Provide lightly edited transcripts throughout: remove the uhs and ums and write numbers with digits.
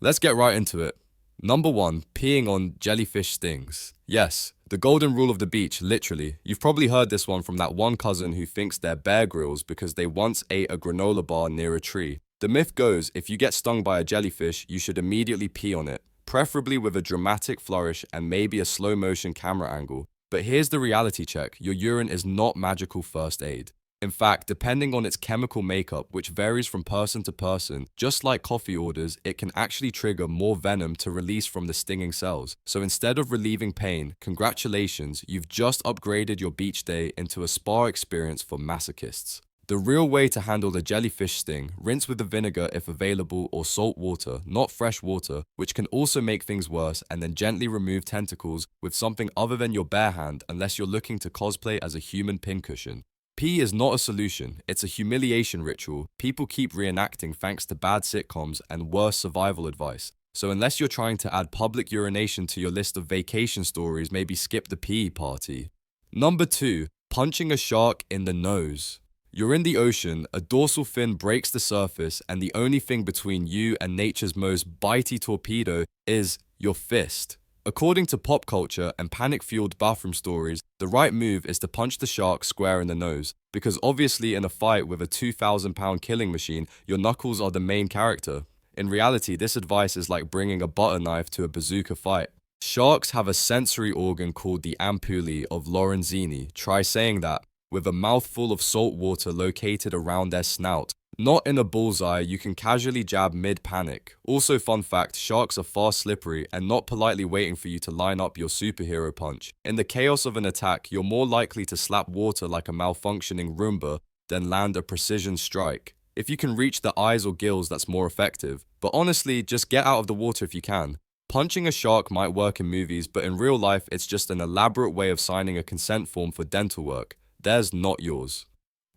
Let's get right into it. Number 1, peeing on jellyfish stings. Yes, the golden rule of the beach, literally. You've probably heard this one from that one cousin who thinks they're Bear Grylls because they once ate a granola bar near a tree. The myth goes, if you get stung by a jellyfish, you should immediately pee on it, preferably with a dramatic flourish and maybe a slow motion camera angle. But here's the reality check, your urine is not magical first aid. In fact, depending on its chemical makeup, which varies from person to person, just like coffee orders, it can actually trigger more venom to release from the stinging cells. So instead of relieving pain, congratulations, you've just upgraded your beach day into a spa experience for masochists. The real way to handle the jellyfish sting, rinse with the vinegar if available or salt water, not fresh water, which can also make things worse, and then gently remove tentacles with something other than your bare hand unless you're looking to cosplay as a human pincushion. Pee is not a solution, it's a humiliation ritual people keep reenacting thanks to bad sitcoms and worse survival advice. So unless you're trying to add public urination to your list of vacation stories, maybe skip the pee party. Number 2, punching a shark in the nose. You're in the ocean, a dorsal fin breaks the surface, and the only thing between you and nature's most bitey torpedo is your fist. According to pop culture and panic-fueled bathroom stories, the right move is to punch the shark square in the nose, because obviously in a fight with a 2,000-pound killing machine, your knuckles are the main character. In reality, this advice is like bringing a butter knife to a bazooka fight. Sharks have a sensory organ called the ampullae of Lorenzini. Try saying that. With a mouthful of salt water located around their snout. Not in a bullseye, you can casually jab mid-panic. Also, fun fact, sharks are far slippery and not politely waiting for you to line up your superhero punch. In the chaos of an attack, you're more likely to slap water like a malfunctioning Roomba than land a precision strike. If you can reach the eyes or gills, that's more effective. But honestly, just get out of the water if you can. Punching a shark might work in movies, but in real life, it's just an elaborate way of signing a consent form for dental work. Theirs, not yours.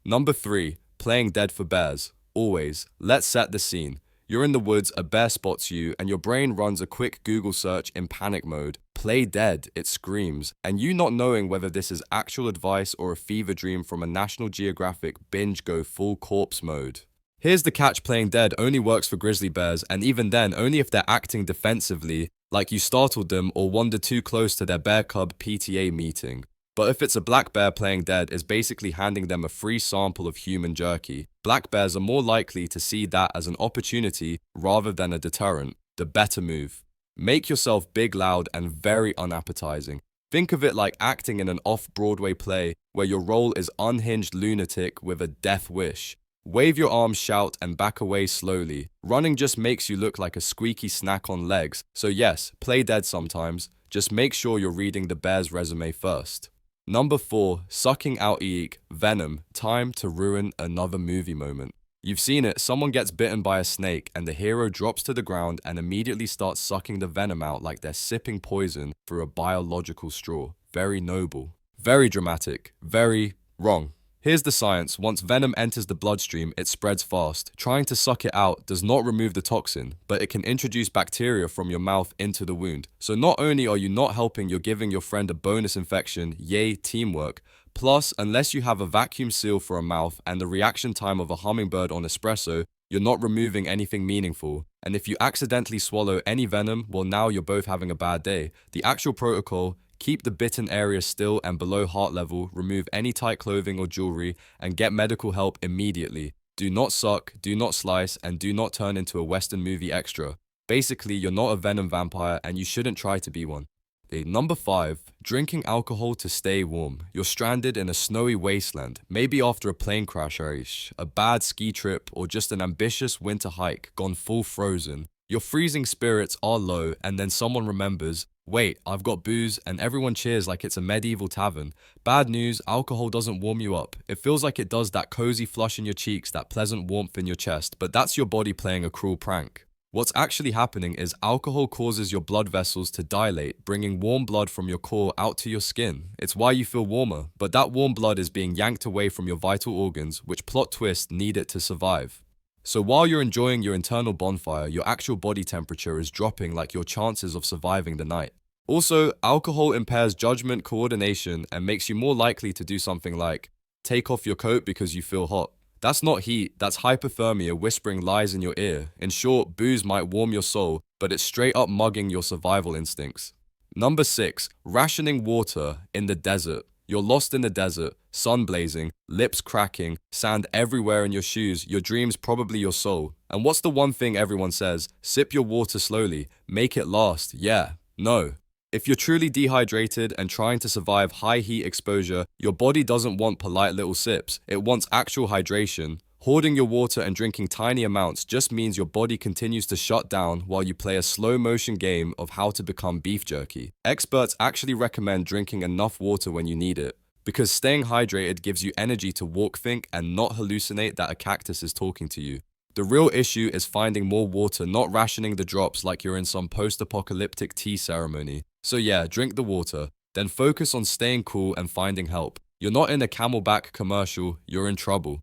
Number 3, playing dead for bears. Always. Let's set the scene. You're in the woods, a bear spots you, and your brain runs a quick Google search in panic mode. Play dead, it screams. And you not knowing whether this is actual advice or a fever dream from a National Geographic binge go full corpse mode. Here's the catch, playing dead only works for grizzly bears, and even then only if they're acting defensively, like you startled them or wandered too close to their bear cub PTA meeting. But if it's a black bear, playing dead is basically handing them a free sample of human jerky. Black bears are more likely to see that as an opportunity rather than a deterrent. The better move. Make yourself big, loud, and very unappetizing. Think of it like acting in an off-Broadway play where your role is unhinged lunatic with a death wish. Wave your arms, shout, and back away slowly. Running just makes you look like a squeaky snack on legs. So yes, play dead sometimes. Just make sure you're reading the bear's resume first. Number 4, sucking out Venom, time to ruin another movie moment. You've seen it, someone gets bitten by a snake and the hero drops to the ground and immediately starts sucking the venom out like they're sipping poison through a biological straw. Very noble. Very dramatic. Very wrong. Here's the science. Once venom enters the bloodstream, it spreads fast. Trying to suck it out does not remove the toxin, but it can introduce bacteria from your mouth into the wound. So not only are you not helping, you're giving your friend a bonus infection. Yay, teamwork. Plus, unless you have a vacuum seal for a mouth and the reaction time of a hummingbird on espresso, you're not removing anything meaningful. And if you accidentally swallow any venom, well, now you're both having a bad day. The actual protocol: keep the bitten area still and below heart level, remove any tight clothing or jewelry, and get medical help immediately. Do not suck, do not slice, and do not turn into a Western movie extra. Basically, you're not a venom vampire and you shouldn't try to be one. Number 5, drinking alcohol to stay warm. You're stranded in a snowy wasteland, maybe after a plane crash, a bad ski trip, or just an ambitious winter hike gone full frozen. Your freezing spirits are low, and then someone remembers, wait, I've got booze, and everyone cheers like it's a medieval tavern. Bad news, alcohol doesn't warm you up. It feels like it does that cozy flush in your cheeks, that pleasant warmth in your chest, but that's your body playing a cruel prank. What's actually happening is alcohol causes your blood vessels to dilate, bringing warm blood from your core out to your skin. It's why you feel warmer, but that warm blood is being yanked away from your vital organs, which, plot twist, need it to survive. So while you're enjoying your internal bonfire, your actual body temperature is dropping like your chances of surviving the night. Also, alcohol impairs judgment, coordination, and makes you more likely to do something like take off your coat because you feel hot. That's not heat, that's hypothermia whispering lies in your ear. In short, booze might warm your soul, but it's straight up mugging your survival instincts. Number 6, rationing water in the desert. You're lost in the desert, sun blazing, lips cracking, sand everywhere in your shoes, your dreams probably your soul. And what's the one thing everyone says? Sip your water slowly, make it last. Yeah, no. If you're truly dehydrated and trying to survive high heat exposure, your body doesn't want polite little sips, it wants actual hydration. Hoarding your water and drinking tiny amounts just means your body continues to shut down while you play a slow motion game of how to become beef jerky. Experts actually recommend drinking enough water when you need it, because staying hydrated gives you energy to walk, think, and not hallucinate that a cactus is talking to you. The real issue is finding more water, not rationing the drops like you're in some post-apocalyptic tea ceremony. So yeah, drink the water, then focus on staying cool and finding help. You're not in a Camelback commercial, you're in trouble.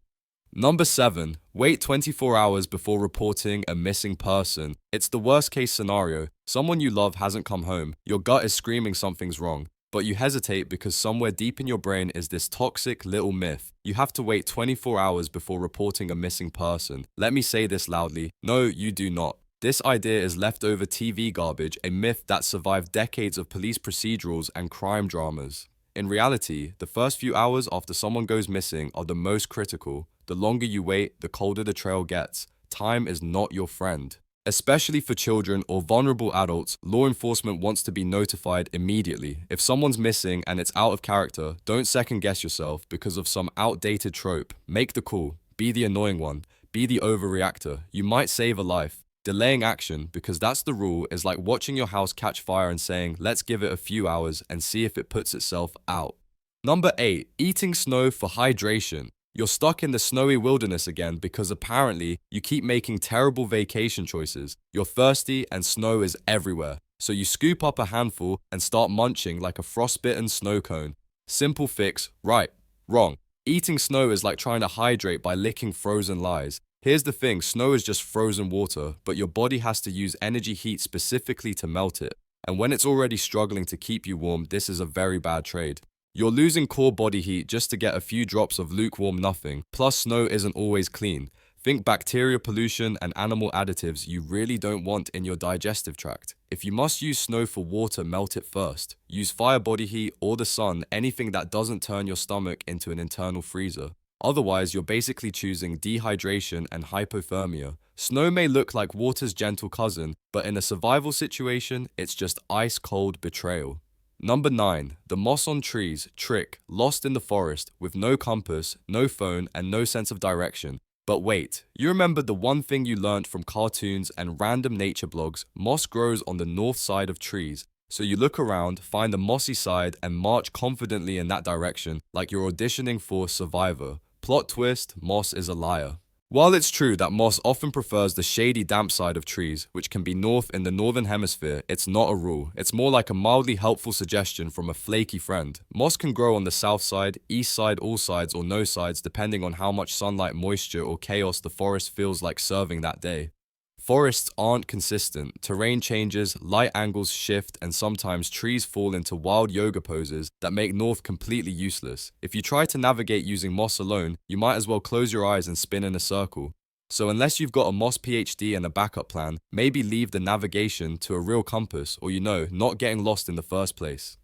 Number 7, wait 24 hours before reporting a missing person. It's the worst case scenario. Someone you love hasn't come home. Your gut is screaming something's wrong, but you hesitate because somewhere deep in your brain is this toxic little myth. You have to wait 24 hours before reporting a missing person. Let me say this loudly. No, you do not. This idea is leftover TV garbage, a myth that survived decades of police procedurals and crime dramas. In reality, the first few hours after someone goes missing are the most critical. The longer you wait, the colder the trail gets. Time is not your friend. Especially for children or vulnerable adults, law enforcement wants to be notified immediately. If someone's missing and it's out of character, don't second guess yourself because of some outdated trope. Make the call. Be the annoying one. Be the overreactor. You might save a life. Delaying action, because that's the rule, is like watching your house catch fire and saying, let's give it a few hours and see if it puts itself out. Number 8, eating snow for hydration. You're stuck in the snowy wilderness again because apparently you keep making terrible vacation choices. You're thirsty and snow is everywhere. So you scoop up a handful and start munching like a frostbitten snow cone. Simple fix, right, wrong. Eating snow is like trying to hydrate by licking frozen lies. Here's the thing, snow is just frozen water, but your body has to use energy heat specifically to melt it. And when it's already struggling to keep you warm, this is a very bad trade. You're losing core body heat just to get a few drops of lukewarm nothing, plus snow isn't always clean. Think bacteria pollution and animal additives you really don't want in your digestive tract. If you must use snow for water, melt it first. Use fire body heat or the sun, anything that doesn't turn your stomach into an internal freezer. Otherwise, you're basically choosing dehydration and hypothermia. Snow may look like water's gentle cousin, but in a survival situation, it's just ice-cold betrayal. Number 9, the moss on trees, trick, lost in the forest, with no compass, no phone, and no sense of direction. But wait, you remember the one thing you learned from cartoons and random nature blogs? Moss grows on the north side of trees. So you look around, find the mossy side, and march confidently in that direction, like you're auditioning for Survivor. Plot twist, moss is a liar. While it's true that moss often prefers the shady damp side of trees, which can be north in the northern hemisphere, it's not a rule. It's more like a mildly helpful suggestion from a flaky friend. Moss can grow on the south side, east side, all sides, or no sides, depending on how much sunlight, moisture, or chaos the forest feels like serving that day. Forests aren't consistent, terrain changes, light angles shift, and sometimes trees fall into wild yoga poses that make north completely useless. If you try to navigate using moss alone, you might as well close your eyes and spin in a circle. So unless you've got a moss PhD and a backup plan, maybe leave the navigation to a real compass or not getting lost in the first place.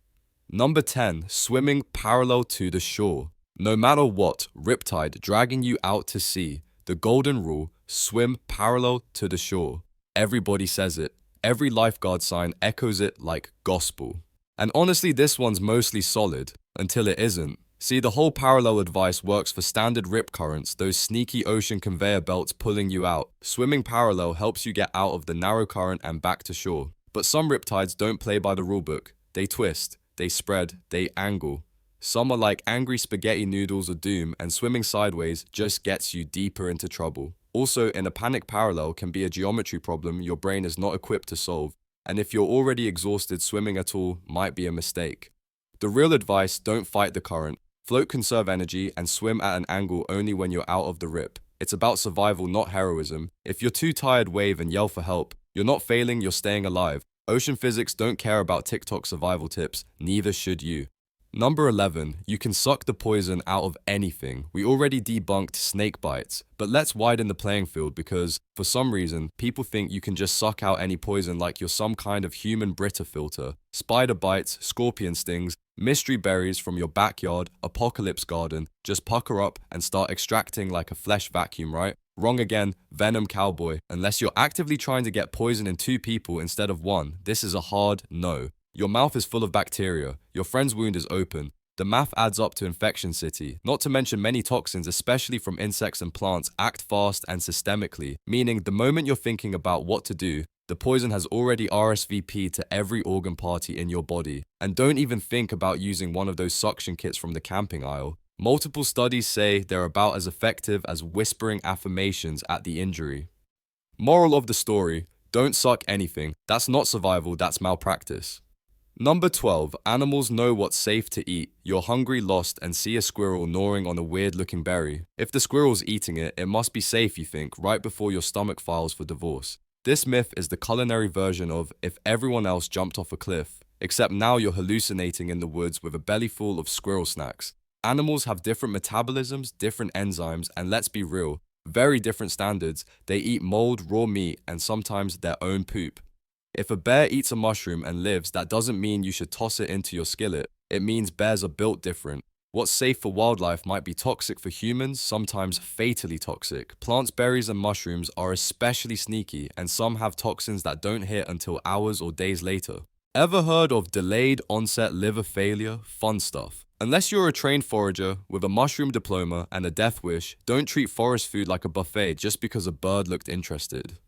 Number 10, swimming parallel to the shore. No matter what, riptide dragging you out to sea. The golden rule, swim parallel to the shore. Everybody says it. Every lifeguard sign echoes it like gospel. And honestly, this one's mostly solid, until it isn't. See, the whole parallel advice works for standard rip currents, those sneaky ocean conveyor belts pulling you out. Swimming parallel helps you get out of the narrow current and back to shore. But some riptides don't play by the rulebook. They twist, they spread, they angle. Some are like angry spaghetti noodles of doom, and swimming sideways just gets you deeper into trouble. Also, in a panic parallel can be a geometry problem your brain is not equipped to solve, and if you're already exhausted, swimming at all might be a mistake. The real advice, don't fight the current. Float, conserve energy, and swim at an angle only when you're out of the rip. It's about survival, not heroism. If you're too tired, wave and yell for help. You're not failing, you're staying alive. Ocean physics don't care about TikTok survival tips, neither should you. Number 11, you can suck the poison out of anything. We already debunked snake bites, but let's widen the playing field because, for some reason, people think you can just suck out any poison like you're some kind of human Brita filter. Spider bites, scorpion stings, mystery berries from your backyard, apocalypse garden, just pucker up and start extracting like a flesh vacuum, right? Wrong again, Venom cowboy. Unless you're actively trying to get poison in 2 people instead of 1, this is a hard no. Your mouth is full of bacteria, your friend's wound is open, the math adds up to infection city, not to mention many toxins, especially from insects and plants, act fast and systemically, meaning the moment you're thinking about what to do, the poison has already RSVP'd to every organ party in your body. And don't even think about using one of those suction kits from the camping aisle. Multiple studies say they're about as effective as whispering affirmations at the injury. Moral of the story, don't suck anything. That's not survival, that's malpractice. Number 12, animals know what's safe to eat. You're hungry, lost, and see a squirrel gnawing on a weird-looking berry. If the squirrel's eating it, it must be safe, you think, right before your stomach files for divorce. This myth is the culinary version of if everyone else jumped off a cliff, except now you're hallucinating in the woods with a belly full of squirrel snacks. Animals have different metabolisms, different enzymes, and let's be real, very different standards. They eat mold, raw meat, and sometimes their own poop. If a bear eats a mushroom and lives, that doesn't mean you should toss it into your skillet. It means bears are built different. What's safe for wildlife might be toxic for humans, sometimes fatally toxic. Plants, berries, and mushrooms are especially sneaky, and some have toxins that don't hit until hours or days later. Ever heard of delayed onset liver failure? Fun stuff. Unless you're a trained forager with a mushroom diploma and a death wish, don't treat forest food like a buffet just because a bird looked interested.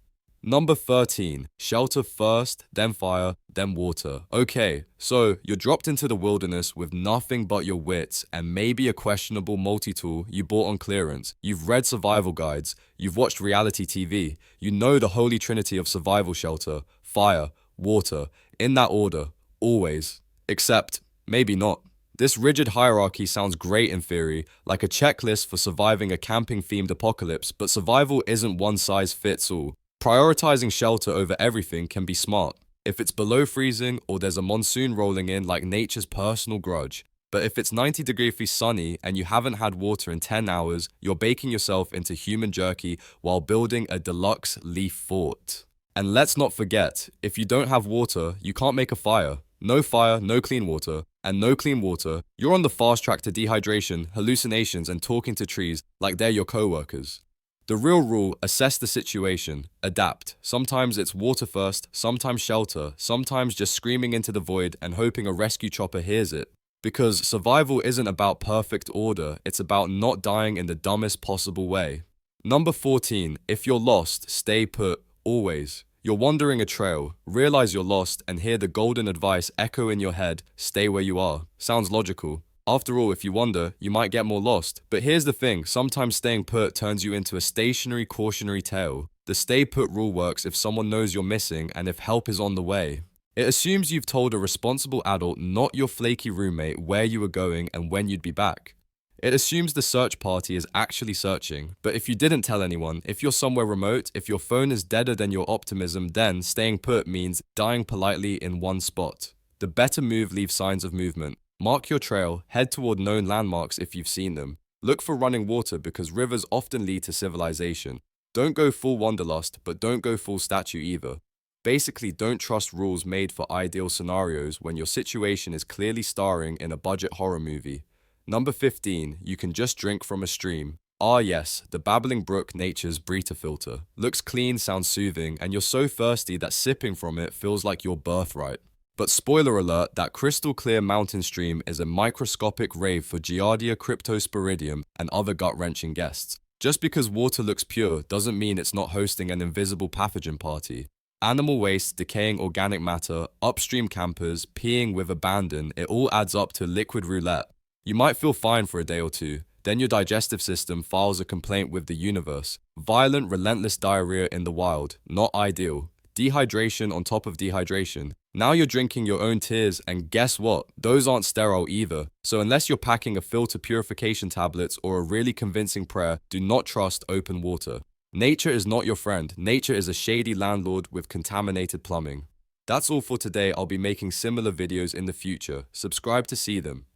Number 13, shelter first, then fire, then water. Okay, so you're dropped into the wilderness with nothing but your wits and maybe a questionable multi-tool you bought on clearance. You've read survival guides, you've watched reality TV, you know the holy trinity of survival: shelter, fire, water, in that order, always. Except, maybe not. This rigid hierarchy sounds great in theory, like a checklist for surviving a camping-themed apocalypse, but survival isn't one size fits all. Prioritizing shelter over everything can be smart, if it's below freezing or there's a monsoon rolling in like nature's personal grudge. But if it's 90-degree sunny and you haven't had water in 10 hours, you're baking yourself into human jerky while building a deluxe leaf fort. And let's not forget, if you don't have water, you can't make a fire. No fire, no clean water. And no clean water, you're on the fast track to dehydration, hallucinations, and talking to trees like they're your co-workers. The real rule, assess the situation, adapt. Sometimes it's water first, sometimes shelter, sometimes just screaming into the void and hoping a rescue chopper hears it. Because survival isn't about perfect order, it's about not dying in the dumbest possible way. Number 14, if you're lost, stay put, always. You're wandering a trail, realize you're lost, and hear the golden advice echo in your head, stay where you are. Sounds logical. After all, if you wander, you might get more lost. But here's the thing, sometimes staying put turns you into a stationary cautionary tale. The stay put rule works if someone knows you're missing and if help is on the way. It assumes you've told a responsible adult, not your flaky roommate, where you were going and when you'd be back. It assumes the search party is actually searching. But if you didn't tell anyone, if you're somewhere remote, if your phone is deader than your optimism, then staying put means dying politely in one spot. The better move leaves signs of movement. Mark your trail, head toward known landmarks if you've seen them. Look for running water because rivers often lead to civilization. Don't go full wanderlust, but don't go full statue either. Basically, don't trust rules made for ideal scenarios when your situation is clearly starring in a budget horror movie. Number 15, you can just drink from a stream. Ah yes, the babbling brook, nature's Brita filter. Looks clean, sounds soothing, and you're so thirsty that sipping from it feels like your birthright. But spoiler alert, that crystal clear mountain stream is a microscopic rave for Giardia cryptosporidium and other gut-wrenching guests. Just because water looks pure doesn't mean it's not hosting an invisible pathogen party. Animal waste, decaying organic matter, upstream campers, peeing with abandon, it all adds up to liquid roulette. You might feel fine for a day or two, then your digestive system files a complaint with the universe. Violent, relentless diarrhea in the wild, not ideal. Dehydration on top of dehydration. Now you're drinking your own tears, and guess what? Those aren't sterile either. So unless you're packing a filter purification tablets or a really convincing prayer, do not trust open water. Nature is not your friend. Nature is a shady landlord with contaminated plumbing. That's all for today. I'll be making similar videos in the future. Subscribe to see them.